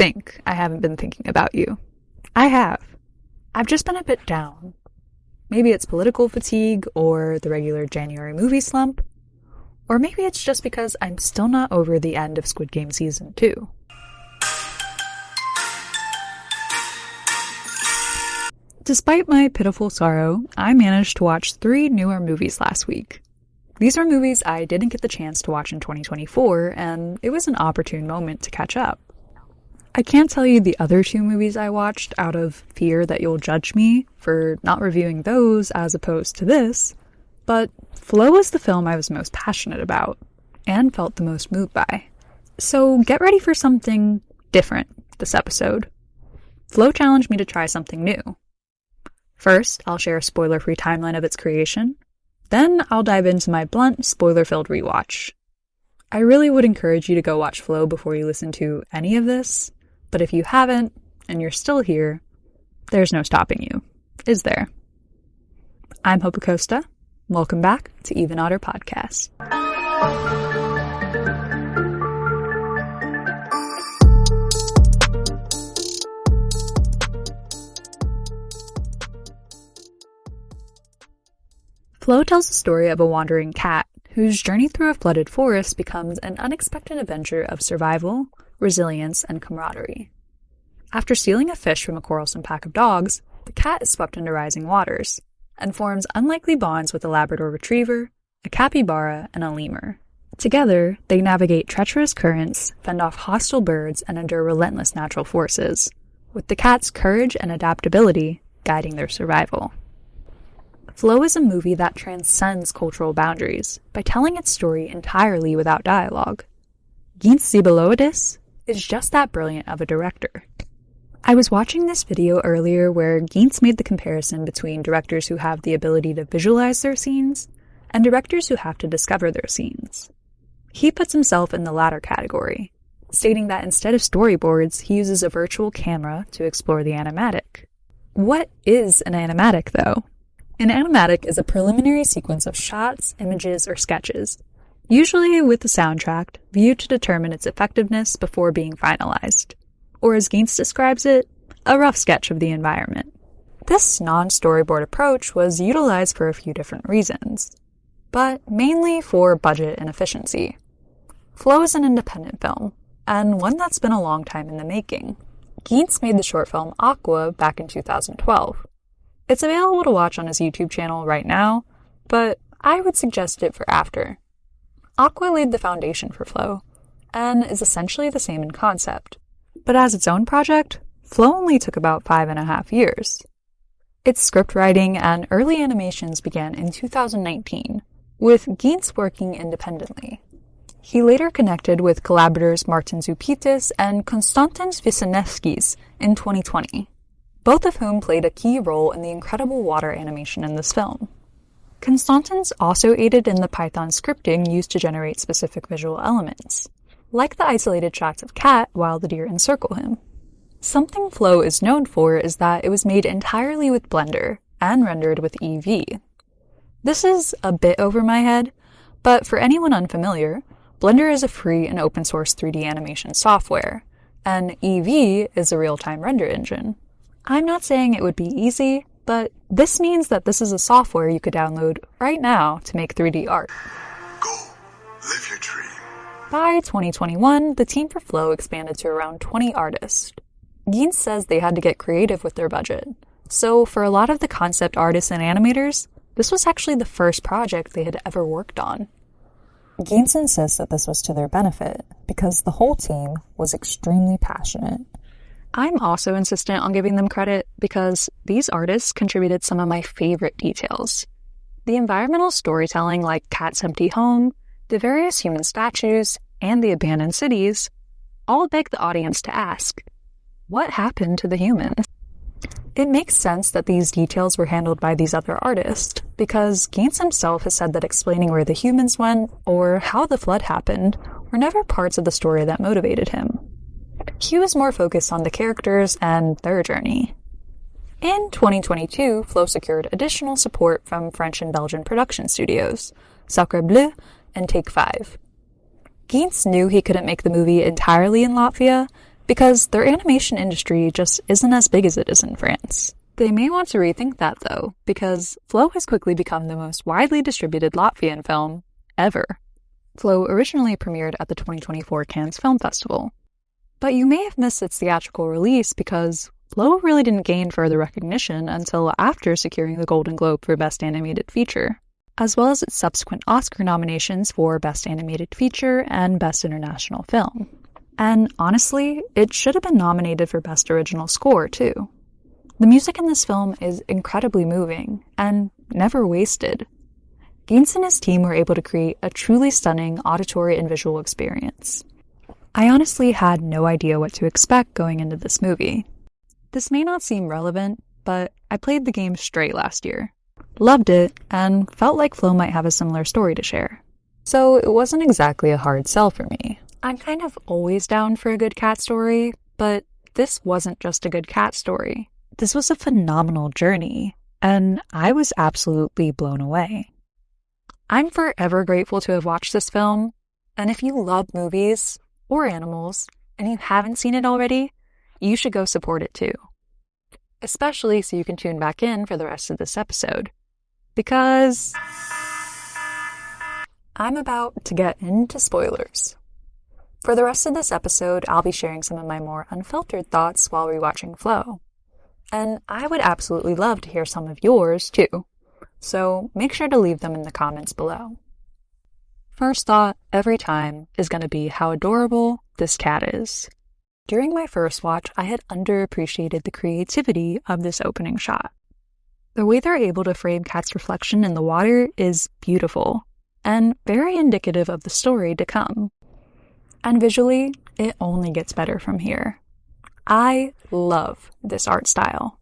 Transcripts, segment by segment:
think I haven't been thinking about you. I have. I've just been a bit down. Maybe it's political fatigue or the regular January movie slump. Or maybe it's just because I'm still not over the end of Squid Game Season 2. Despite my pitiful sorrow, I managed to watch 3 newer movies last week. These are movies I didn't get the chance to watch in 2024, and it was an opportune moment to catch up. I can't tell you the other 2 movies I watched out of fear that you'll judge me for not reviewing those as opposed to this, but Flow was the film I was most passionate about, and felt the most moved by. So get ready for something different this episode. Flow challenged me to try something new. First, I'll share a spoiler-free timeline of its creation. Then I'll dive into my blunt, spoiler-filled rewatch. I really would encourage you to go watch Flow before you listen to any of this, but if you haven't, and you're still here, there's no stopping you, is there? I'm Hope Acosta. Welcome back to Even Otter Podcast. Flow tells the story of a wandering cat whose journey through a flooded forest becomes an unexpected adventure of survival, resilience, and camaraderie. After stealing a fish from a quarrelsome pack of dogs, the cat is swept into rising waters and forms unlikely bonds with a Labrador retriever, a capybara, and a lemur. Together, they navigate treacherous currents, fend off hostile birds, and endure relentless natural forces, with the cat's courage and adaptability guiding their survival. Flow is a movie that transcends cultural boundaries by telling its story entirely without dialogue. Gints Zilbalodis is just that brilliant of a director. I was watching this video earlier where Gints made the comparison between directors who have the ability to visualize their scenes and directors who have to discover their scenes. He puts himself in the latter category, stating that instead of storyboards, he uses a virtual camera to explore the animatic. What is an animatic, though? An animatic is a preliminary sequence of shots, images, or sketches, usually with a soundtrack, viewed to determine its effectiveness before being finalized. Or as Gints describes it, a rough sketch of the environment. This non-storyboard approach was utilized for a few different reasons, but mainly for budget and efficiency. Flow is an independent film, and one that's been a long time in the making. Gints made the short film Aqua back in 2012. It's available to watch on his YouTube channel right now, but I would suggest it for after. Aqua laid the foundation for Flow, and is essentially the same in concept. But as its own project, Flow only took about 5.5 years. Its script writing and early animations began in 2019, with Gints working independently. He later connected with collaborators Martin Zupitis and Konstantinos Visanevskis in 2020. Both of whom played a key role in the incredible water animation in this film. Konstantinos also aided in the Python scripting used to generate specific visual elements, like the isolated shots of Cat while the deer encircle him. Something Flow is known for is that it was made entirely with Blender and rendered with EV. This is a bit over my head, but for anyone unfamiliar, Blender is a free and open source 3D animation software, and EV is a real-time render engine. I'm not saying it would be easy, but this means that this is a software you could download right now to make 3D art. Go, live your dream. By 2021, the team for Flow expanded to around 20 artists. Gints says they had to get creative with their budget, so for a lot of the concept artists and animators, this was actually the first project they had ever worked on. Gints insists that this was to their benefit, because the whole team was extremely passionate. I'm also insistent on giving them credit because these artists contributed some of my favorite details. The environmental storytelling like Cat's empty home, the various human statues, and the abandoned cities all beg the audience to ask, what happened to the humans? It makes sense that these details were handled by these other artists, because Gints himself has said that explaining where the humans went or how the flood happened were never parts of the story that motivated him. He was more focused on the characters and their journey. In 2022, Flow secured additional support from French and Belgian production studios, Sacre Bleu and Take 5. Gints knew he couldn't make the movie entirely in Latvia, because their animation industry just isn't as big as it is in France. They may want to rethink that, though, because Flow has quickly become the most widely distributed Latvian film ever. Flow originally premiered at the 2024 Cannes Film Festival. But you may have missed its theatrical release because Flow really didn't gain further recognition until after securing the Golden Globe for Best Animated Feature, as well as its subsequent Oscar nominations for Best Animated Feature and Best International Film. And honestly, it should have been nominated for Best Original Score, too. The music in this film is incredibly moving and never wasted. Gints and his team were able to create a truly stunning auditory and visual experience. I honestly had no idea what to expect going into this movie. This may not seem relevant, but I played the game Stray last year. Loved it, and felt like Flow might have a similar story to share. So it wasn't exactly a hard sell for me. I'm kind of always down for a good cat story, but this wasn't just a good cat story. This was a phenomenal journey, and I was absolutely blown away. I'm forever grateful to have watched this film, and if you love movies or animals and you haven't seen it already, you should go support it too. Especially so you can tune back in for the rest of this episode, because I'm about to get into spoilers. For the rest of this episode, I'll be sharing some of my more unfiltered thoughts while rewatching Flow. And I would absolutely love to hear some of yours too, so make sure to leave them in the comments below. First thought every time is going to be how adorable this cat is. During my first watch, I had underappreciated the creativity of this opening shot. The way they're able to frame Kat's reflection in the water is beautiful, and very indicative of the story to come. And visually, it only gets better from here. I love this art style.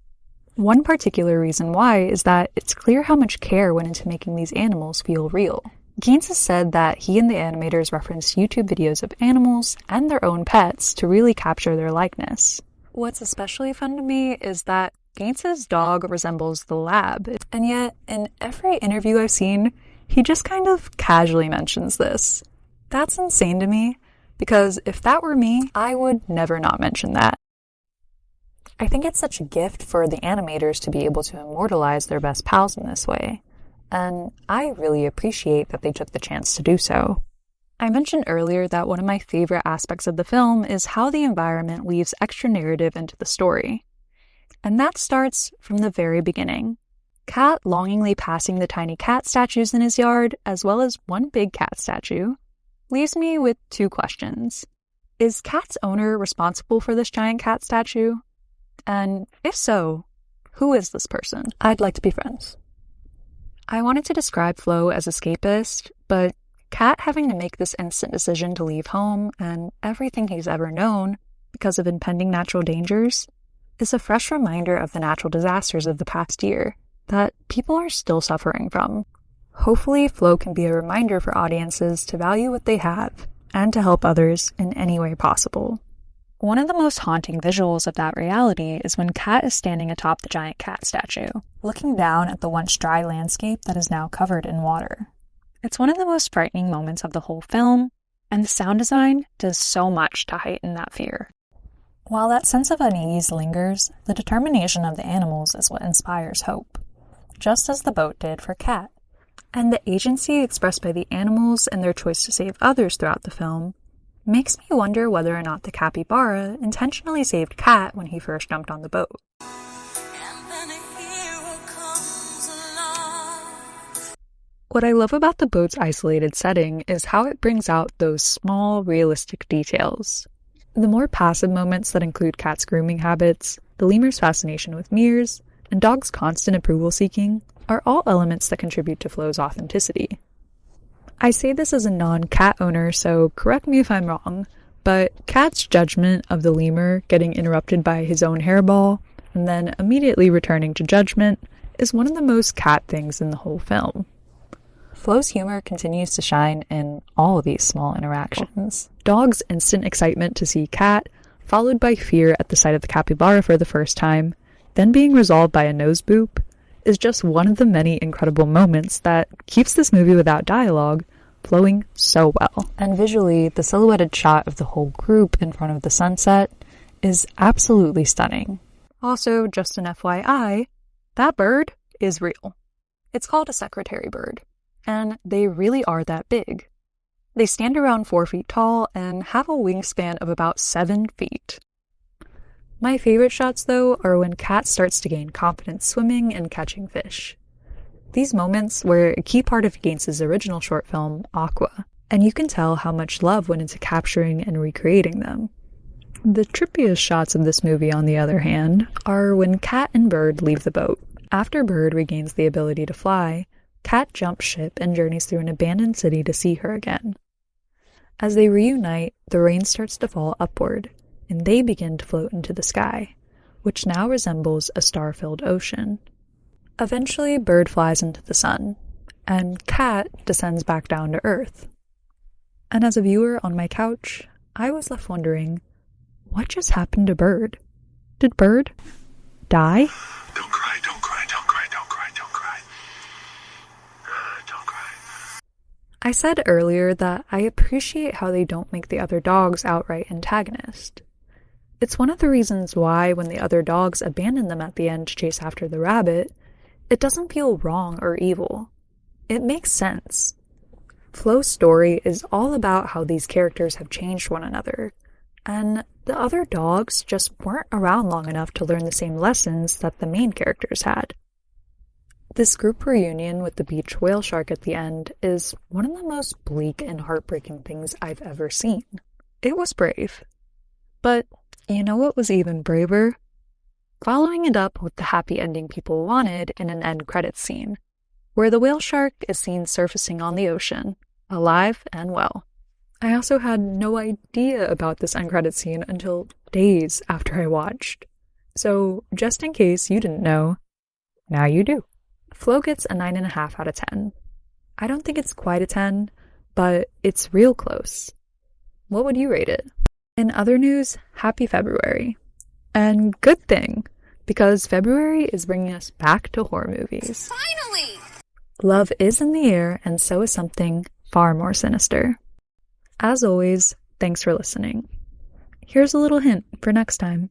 One particular reason why is that it's clear how much care went into making these animals feel real. Gints has said that he and the animators referenced YouTube videos of animals and their own pets to really capture their likeness. What's especially fun to me is that Gints' dog resembles the lab, and yet in every interview I've seen, he just kind of casually mentions this. That's insane to me, because if that were me, I would never not mention that. I think it's such a gift for the animators to be able to immortalize their best pals in this way, and I really appreciate that they took the chance to do so. I mentioned earlier that one of my favorite aspects of the film is how the environment weaves extra narrative into the story. And that starts from the very beginning. Kat longingly passing the tiny cat statues in his yard, as well as one big cat statue, leaves me with two questions. Is Kat's owner responsible for this giant cat statue? And if so, who is this person? I'd like to be friends. I wanted to describe Flow as escapist, but Kat having to make this instant decision to leave home and everything he's ever known because of impending natural dangers is a fresh reminder of the natural disasters of the past year that people are still suffering from. Hopefully, Flow can be a reminder for audiences to value what they have and to help others in any way possible. One of the most haunting visuals of that reality is when Kat is standing atop the giant cat statue, looking down at the once dry landscape that is now covered in water. It's one of the most frightening moments of the whole film, and the sound design does so much to heighten that fear. While that sense of unease lingers, the determination of the animals is what inspires hope, just as the boat did for Kat. And the agency expressed by the animals and their choice to save others throughout the film makes me wonder whether or not the capybara intentionally saved Kat when he first jumped on the boat. What I love about the boat's isolated setting is how it brings out those small, realistic details. The more passive moments that include Kat's grooming habits, the lemur's fascination with mirrors, and dog's constant approval seeking are all elements that contribute to Flow's authenticity. I say this as a non-cat owner, so correct me if I'm wrong, but Kat's judgment of the lemur getting interrupted by his own hairball and then immediately returning to judgment is one of the most Kat things in the whole film. Flow's humor continues to shine in all of these small interactions. Dog's instant excitement to see Kat, followed by fear at the sight of the capybara for the first time, then being resolved by a nose boop, is just one of the many incredible moments that keeps this movie without dialogue flowing so well. And visually, the silhouetted shot of the whole group in front of the sunset is absolutely stunning. Also, just an FYI, that bird is real. It's called a secretary bird, and they really are that big. They stand around 4 feet tall and have a wingspan of about 7 feet. My favorite shots, though, are when Kat starts to gain confidence swimming and catching fish. These moments were a key part of Gints' original short film, Aqua, and you can tell how much love went into capturing and recreating them. The trippiest shots of this movie, on the other hand, are when Kat and Bird leave the boat. After Bird regains the ability to fly, Kat jumps ship and journeys through an abandoned city to see her again. As they reunite, the rain starts to fall upward, and they begin to float into the sky, which now resembles a star-filled ocean. Eventually, Bird flies into the sun, and Kat descends back down to Earth. And as a viewer on my couch, I was left wondering, what just happened to Bird? Did Bird die? Don't cry, don't cry, don't cry, don't cry, don't cry. Don't cry. I said earlier that I appreciate how they don't make the other dogs outright antagonists. It's one of the reasons why, when the other dogs abandon them at the end to chase after the rabbit, it doesn't feel wrong or evil. It makes sense. Flo's story is all about how these characters have changed one another, and the other dogs just weren't around long enough to learn the same lessons that the main characters had. This group reunion with the beach whale shark at the end is one of the most bleak and heartbreaking things I've ever seen. It was brave. But you know what was even braver? Following it up with the happy ending people wanted in an end credits scene, where the whale shark is seen surfacing on the ocean, alive and well. I also had no idea about this end credits scene until days after I watched. So, just in case you didn't know, now you do. Flo gets a 9.5 out of 10. I don't think it's quite a 10, but it's real close. What would you rate it? In other news, happy February. And good thing, because February is bringing us back to horror movies. Finally! Love is in the air, and so is something far more sinister. As always, thanks for listening. Here's a little hint for next time.